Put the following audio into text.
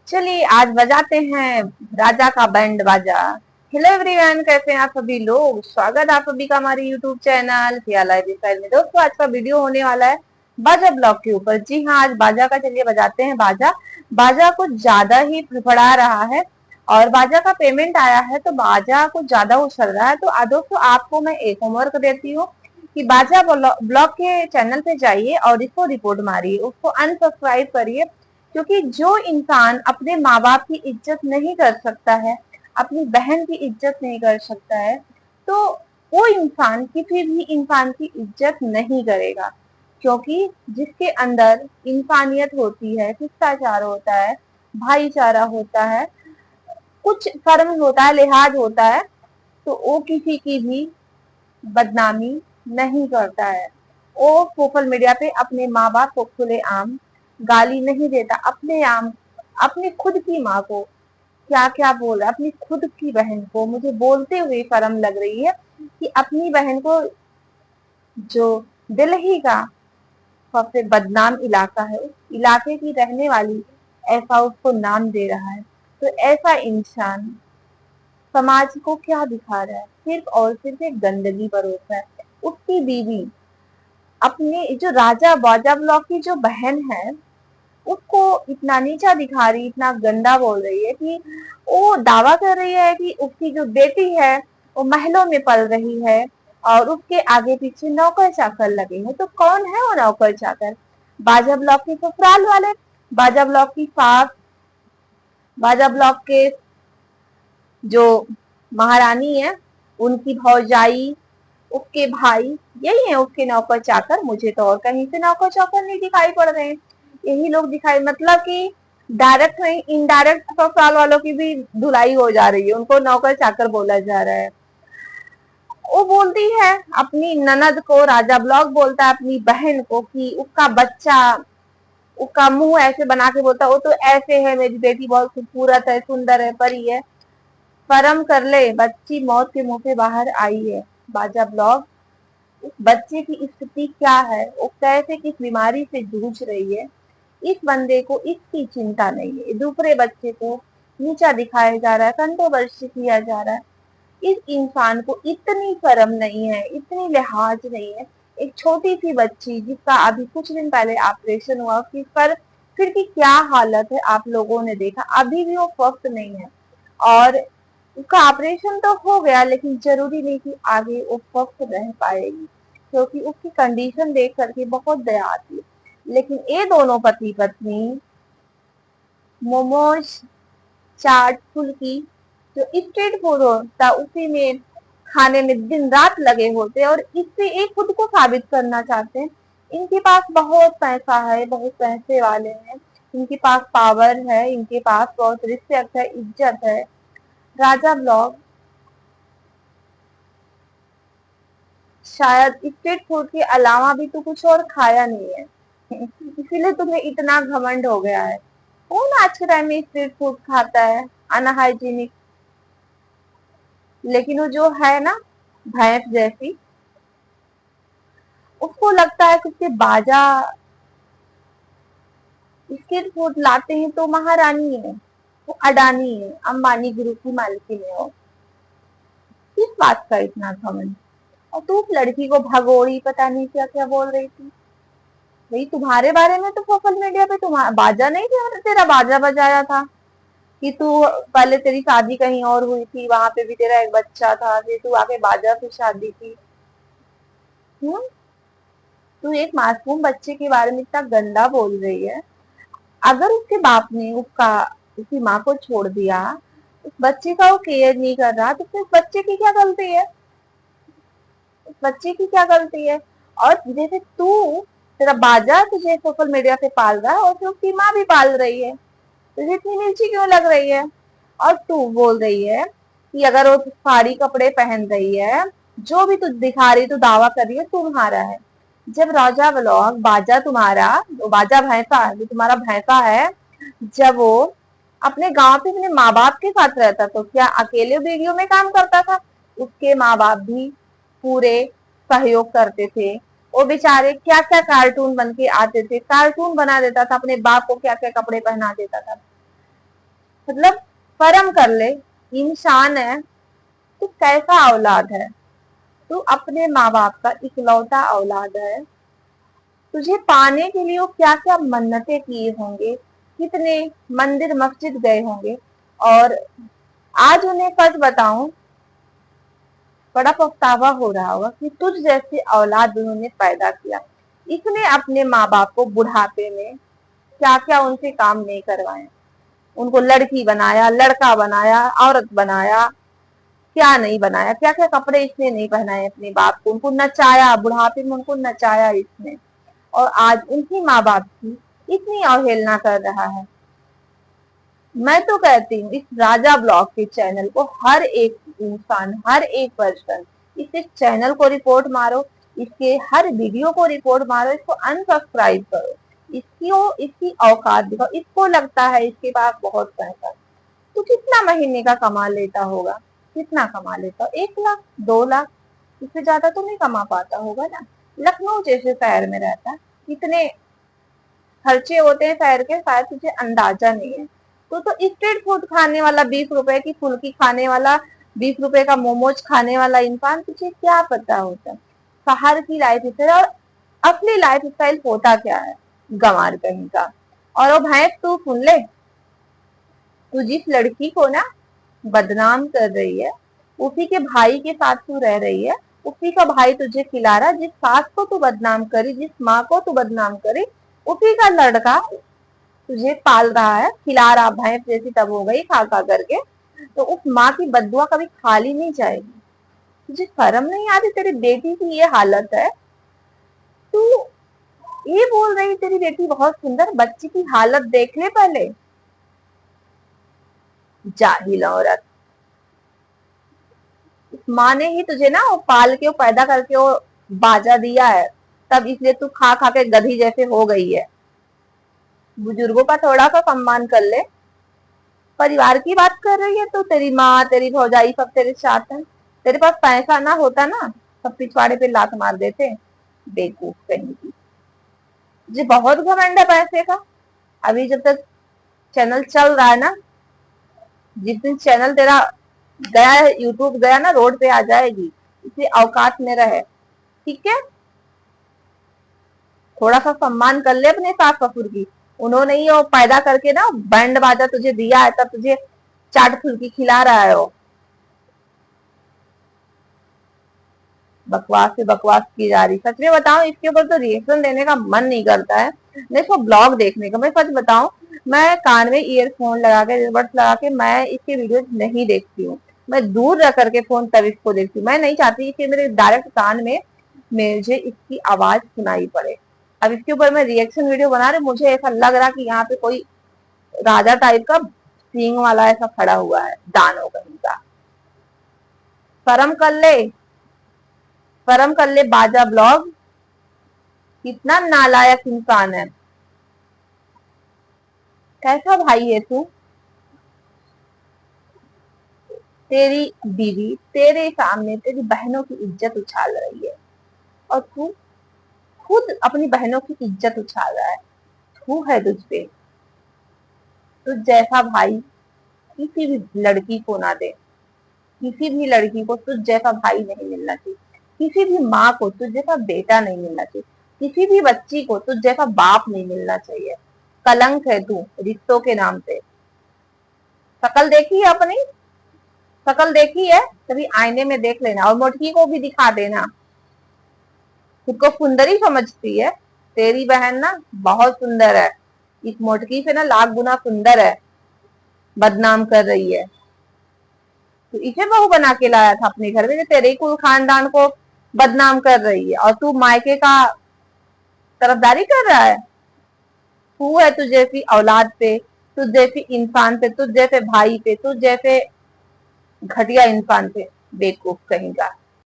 चलिए आज बजाते हैं राजा का बैंड बाजा। हेलो एवरीवन, कैसे हैं आप सभी लोग। स्वागत है आप सभी का हमारे यूट्यूब चैनल सिया लाइफस्टाइल में। दोस्तों आज का वीडियो होने वाला है बाजा ब्लॉग के ऊपर। जी हाँ, आज बाजा का, चलिए बजाते हैं बाजा। बाजा कुछ ज्यादा ही फड़फड़ा रहा है और बाजा का पेमेंट आया है तो बाजा कुछ ज्यादा उछल रहा है। तो दोस्तों आपको मैं एक होमवर्क देती हूँ कि बाजा ब्लॉग के चैनल पे जाइए और इसको रिपोर्ट मारिए, उसको अनसब्सक्राइब करिए। क्योंकि जो इंसान अपने माँ बाप की इज्जत नहीं कर सकता है, अपनी बहन की इज्जत नहीं कर सकता है, तो वो इंसान किसी भी इंसान की इज्जत नहीं करेगा। क्योंकि जिसके अंदर इंसानियत होती है, शिष्टाचार होता है, भाईचारा होता है, कुछ कर्म होता है, लिहाज होता है, तो वो किसी की भी बदनामी नहीं करता है। वो सोशल मीडिया पे अपने माँ बाप को खुलेआम गाली नहीं देता। अपनी खुद की माँ को क्या क्या बोल रहा है, अपनी खुद की बहन को। मुझे बोलते हुए शर्म लग रही है कि अपनी बहन को, जो दिल्ली का सबसे बदनाम इलाका है, उस इलाके की रहने वाली ऐसा उसको नाम दे रहा है। तो ऐसा इंसान समाज को क्या दिखा रहा है, सिर्फ और सिर्फ एक गंदगी परोस रहा है। उसकी बीवी अपने जो राजा बाजा ब्लॉक की जो बहन है उसको इतना नीचा दिखा रही, इतना गंदा बोल रही है कि वो दावा कर रही है कि उसकी जो बेटी है वो महलों में पल रही है और उसके आगे पीछे नौकर चाकर लगे हैं। तो कौन है वो नौकर चाकर? बाजा ब्लॉक के ससुराल वाले, बाजा ब्लॉक की सास, बाजा ब्लॉक के जो महारानी है उनकी भौजाई, उसके भाई, यही है उसके नौकर चाकर। मुझे तो और कहीं से नौकर चाकर नहीं दिखाई पड़ रहे हैं, यही लोग दिखाई, मतलब कि डायरेक्ट नहीं इनडायरेक्ट ससुराल वालों की भी धुलाई हो जा रही है, उनको नौकर चाकर बोला जा रहा है। वो बोलती है अपनी ननद को, राजा ब्लॉग बोलता है अपनी बहन को कि उसका बच्चा, उसका मुंह ऐसे बना के बोलता है वो तो ऐसे है, मेरी बेटी बहुत खूबसूरत है, सुंदर है, परी है। शर्म कर ले, बच्ची मौत के मुंह पे बाहर आई है। बाजा ब्लॉग, उस बच्चे की स्थिति क्या है, वो कैसे किस बीमारी से जूझ रही है, इस बंदे को इसकी चिंता नहीं है। दूसरे बच्चे को नीचा दिखाया जा रहा है, कंट्रोवर्सी किया जा रहा है। इस इंसान को इतनी शर्म नहीं है, इतनी लिहाज नहीं है। एक छोटी सी बच्ची जिसका अभी कुछ दिन पहले ऑपरेशन हुआ, उसकी फिर की क्या हालत है आप लोगों ने देखा। अभी भी वो स्वस्थ नहीं है और उसका ऑपरेशन तो हो गया, लेकिन जरूरी नहीं कि आगे वो स्वस्थ रह पाएगी, क्योंकि उसकी कंडीशन देख करके बहुत दया आती है। लेकिन ये दोनों पति पत्नी मोमोज, चाट, फुल्की, जो स्ट्रीट फूड होता उसी में खाने में दिन रात लगे होते हैं और इससे एक खुद को साबित करना चाहते हैं। इनके पास बहुत पैसा है, बहुत पैसे वाले हैं, इनके पास पावर है, इनके पास बहुत रिस्पेक्ट है, इज्जत है। राजा ब्लॉग शायद स्ट्रीट फूड के अलावा भी तो कुछ और खाया नहीं है, इसीलिए तुम्हें इतना घमंड हो गया है। कौन आज के टाइम में स्ट्रीट फूड खाता है, अनहाइजीनिक। लेकिन वो जो है ना, भैंस जैसी, उसको लगता है कि उसके बाजा स्ट्रीट फूड लाते हैं तो महारानी है, वो अडानी है, अंबानी ग्रुप की मालकिन है वो। किस बात का इतना घमंड? और तू उस लड़की को भगोड़ी, पता नहीं क्या क्या बोल रही थी। भाई तुम्हारे बारे में तो सोशल मीडिया पे तुम्हारा बाजा नहीं था, तेरा बाजा बजाया था कि तू पहले तेरी शादी कहीं और हुई थी, वहां पे भी तेरा एक बच्चा था, फिर तू आके बाजा से शादी की। हम्म, तू एक मासूम बच्चे के बारे में इतना गंदा बोल रही है। अगर उसके बाप ने उसकी माँ को छोड़ दिया, उस बच्चे का वो केयर नहीं कर रहा, तो फिर उस बच्चे की क्या गलती है? उस बच्चे की क्या गलती है? और जैसे तेरा बाजा तुझे सोशल मीडिया पे पाल रहा है और फिर उसकी माँ भी पाल रही है, तुझे इतनी मिर्ची क्यों लग रही है? और तू बोल रही है कि अगर वो साड़ी कपड़े पहन रही है, जो भी तू दिखा रही, तू दावा कर रही है तुम्हारा है। जब राजा व्लॉग बाजा तुम्हारा, वो बाजा भैंसा जो तुम्हारा भैंसा है, जब वो अपने गांव पे अपने माँ बाप के साथ रहता तो क्या अकेले वीडियो में काम करता था? उसके माँ बाप भी पूरे सहयोग करते थे। वो बेचारे क्या क्या कार्टून बन के आते थे, कार्टून बना देता था, अपने बाप को क्या क्या कपड़े पहना देता था। मतलब फर्म कर ले, इंसान है तो कैसा औलाद है तू, अपने माँ बाप का इकलौता औलाद है। तुझे पाने के लिए वो क्या क्या मन्नतें किए होंगे, कितने मंदिर मस्जिद गए होंगे। और आज उन्हें सच बताऊं, बड़ा पछतावा हो रहा होगा कि तुझ जैसी औलाद उन्होंने पैदा किया। इसने अपने माँ बाप को बुढ़ापे में क्या क्या उनसे काम नहीं करवाए, उनको लड़की बनाया, लड़का बनाया, औरत बनाया, क्या नहीं बनाया, क्या क्या कपड़े इसने नहीं पहनाए अपने बाप को, उनको नचाया, बुढ़ापे में उनको नचाया इसने। और आज उनकी माँ बाप की इतनी अवहेलना कर रहा है। मैं तो कहती हूँ इस राजा ब्लॉग के चैनल को हर एक इंसान, हर एक पर्सन इस चैनल को रिपोर्ट मारो, इसके हर वीडियो को रिपोर्ट मारो, इसको अनसब्सक्राइब करो, इसकी औकात दिखाओ। इसको लगता है इसके पास बहुत पैसा, तो कितना महीने का कमा लेता होगा, कितना कमा लेता हो, 1 लाख 2 लाख, इससे ज्यादा तो नहीं कमा पाता होगा ना। लखनऊ जैसे शहर में रहता है, कितने खर्चे होते हैं शहर के, शायद तुझे अंदाजा नहीं है। तो स्ट्रीट फूड खाने वाला, 20 रुपए की फुल्की खाने वाला, 20 रुपए का मोमोज खाने वाला इंसान, तुझे क्या पता होता है शहर की लाइफ स्टाइल और असली लाइफ स्टाइल होता क्या है, गंवार कहीं का। और वो भैंस तू सुन ले, तू जिस लड़की को ना बदनाम कर रही है, उसी के भाई के साथ तू रह रही है, उसी का भाई तुझे खिला रहा है। जिस सास को तू बदनाम करी, जिस माँ को तू बदनाम करी, उसी का लड़का तुझे पाल रहा है, खिला रहा, भैंस जैसी तब हो गई खा खा करके। तो उस माँ की बददुआ कभी खाली नहीं जाएगी। तुझे शर्म नहीं आती, तेरी बेटी की ये हालत है, तू ये बोल रही तेरी बेटी बहुत सुंदर, बच्ची की हालत देख ले पहले, जाहिल औरत। माँ ने ही तुझे ना वो पाल के, वो पैदा करके वो बाजा दिया है, तब इसलिए तू खा खा के गधी जैसे हो गई है। बुजुर्गों का थोड़ा सा सम्मान कर ले। परिवार की बात कर रही है तो तेरी माँ, तेरी भौजाई सब तेरे साथ है। तेरे पास पैसा ना होता ना, सब पिछवाड़े पे लात मार देते, बेवकूफ कहीं की। जी बहुत घमंड है पैसे का। अभी जब तक चैनल चल रहा है ना, जिस दिन चैनल तेरा गया है, यूट्यूब गया ना, रोड पे आ जाएगी, इसलिए औकात में रहे, ठीक है। थोड़ा सा सम्मान कर ले अपने सास ससुर की। उन्होंने ही वो पैदा करके ना बैंड बाजा तुझे दिया है, तब तुझे चाट फुल्की खिला रहा है वो। बकवास से बकवास की जा रही। सच में बताऊं, इसके ऊपर तो रिएक्शन देने का मन नहीं करता है, नहीं इसको ब्लॉग देखने का। मैं सच बताऊं, मैं कान में ईयरफोन लगा के, ईयरबड्स लगा के मैं इसके वीडियो नहीं देखती हूँ। मैं दूर रख करके फोन तब इसको देखती हूँ। मैं नहीं चाहती कि मेरे डायरेक्ट कान में मुझे इसकी आवाज सुनाई पड़े। अब इसके ऊपर मैं रिएक्शन वीडियो बना रही, मुझे ऐसा लग रहा कि यहाँ पे कोई राजा टाइप का सींग वाला ऐसा खड़ा हुआ है, दानव कहीं का। शर्म कर ले, शर्म कर ले बाजा ब्लॉग, कितना नालायक इंसान है, कैसा भाई है तू। तेरी बीवी तेरे सामने तेरी बहनों की इज्जत उछाल रही है, और तू खुद अपनी बहनों की इज्जत उछाल रहा है। तू है तुझ पे, तुझ जैसा भाई किसी भी लड़की को ना दे, किसी भी लड़की को तुझ जैसा भाई नहीं मिलना चाहिए, किसी भी माँ को तुझ जैसा बेटा नहीं मिलना चाहिए, किसी भी बच्ची को तुझ जैसा बाप नहीं मिलना चाहिए। कलंक है तू रिश्तों के नाम पे। शकल देखी है अपनी, शकल देखी है, कभी आईने में देख लेना, और मोटकी को भी दिखा देना। खुद को सुंदरी समझती है, तेरी बहन ना बहुत सुंदर है, इस मोटकी से ना लाख गुना सुंदर है, बदनाम कर रही है। तो इसे बहू बना के लाया था अपने घर में, जो तेरे कुल खानदान को बदनाम कर रही है, और तू मायके का तरफदारी कर रहा है। तू है तुझ जैसी औलाद पे, तुझ जैसी इंसान पे, तुझ जैसे भाई पे, तुझ जैसे घटिया इंसान पे, बेवकूफ कहीं का।